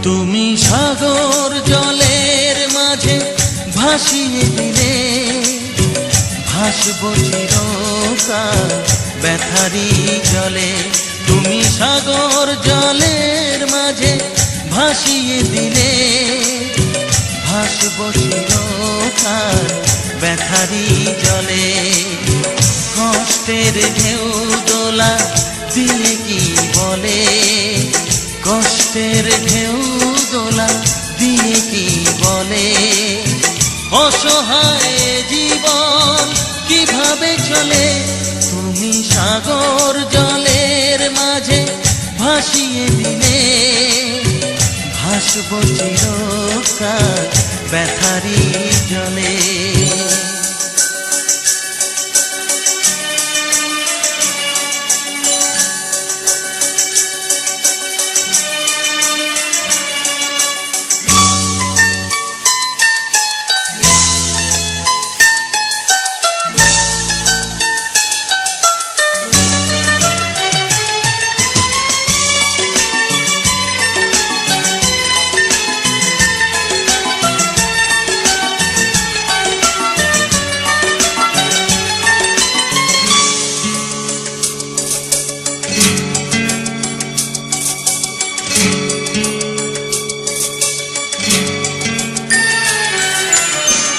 তুমি সাগর জলের মাঝে ভাসিয়ে দিলে, ভাসব চিরকাল ব্যথারি জলে। তুমি সাগর জলের মাঝে ভাসিয়ে দিলে, ভাসব চিরকাল ব্যথারি জলে। কষ্টের ঢেউ দোলা দিয়ে কি বলে, কষ্টের ঢেউ দোলা দিয়ে কি বলে, অসহায় জীবন কিভাবে চলে। তুমি সাগর জলের মাঝে ভাসিয়ে দিলে, ভাসব চিরকাল ব্যথারি জলে।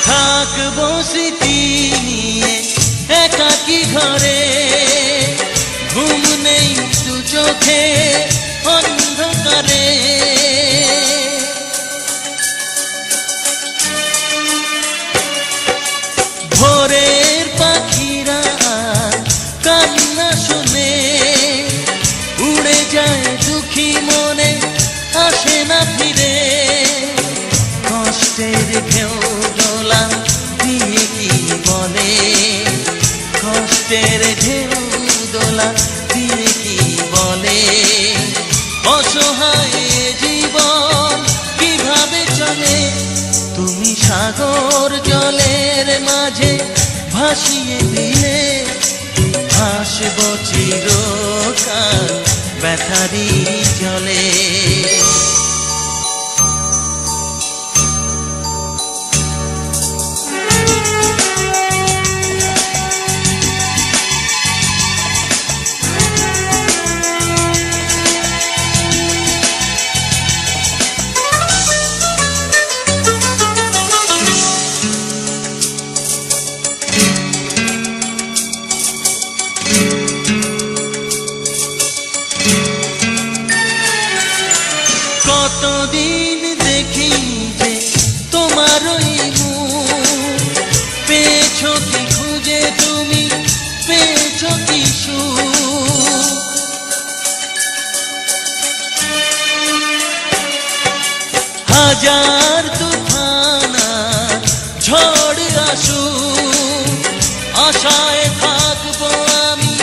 থাকবো স্মৃতি নিয়ে একাকী ঘরে, ঘুম নেই দু চোখে অন্ধকারে। ভোরের পাখিরা কান্না শুনে, উড়ে যায় দুঃখী মনে আসে না ফিরে। কষ্টের ঢেউ দোলা দিয়ে কি বলে, কষ্টের ঢেউ দোলা দিয়ে কি বলে, অসহায় জীবন কিভাবে চলে। তুমি সাগর জলের মাঝে ভাসিয়ে দিলে, ভাসব চিরকাল ব্যথারি জলে। কতদিন দেখি যে তোমার ওই মুখ, পেয়েছো কি খুঁজে তুমি, পেয়েছো কি সুখ। হাজার তুফান ঝড় আসুক, আশায় থাকবো আমি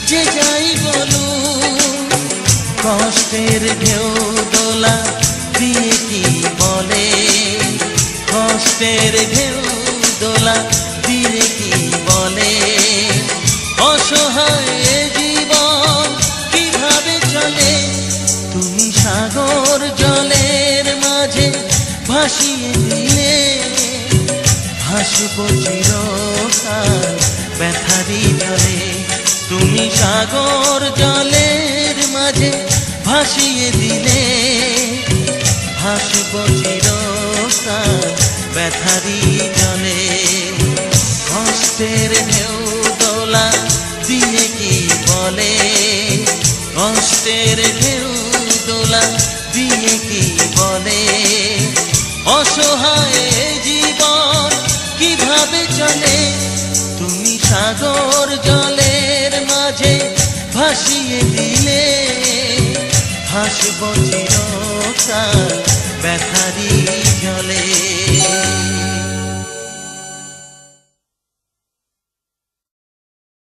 যে যাই বলুক। কষ্টের ঢেউ দোলা দিয়ে কি বলে, কষ্টের ঢেউ দোলা দিয়ে কি বলে, অসহায় জীবন কিভাবে চলে। তুমি সাগর জলের মাঝে ভাসিয়ে দিলে, ভাসব চিরকাল ব্যথারি জলে। তুমি সাগর জলের মাঝে ভাসিয়ে দিলে, ভাসব চিরকাল ব্যথারি জলে। কষ্টের ঢেউ দোলা দিয়ে কি বলে, কষ্টের ঢেউ দোলা দিয়ে কি বলে, অসহায় জীবন কিভাবে চলে। তুমি সাগর জলের মাঝে ভাসিয়ে দিলে, ভাসব চিরকাল ব্যথারি জলে।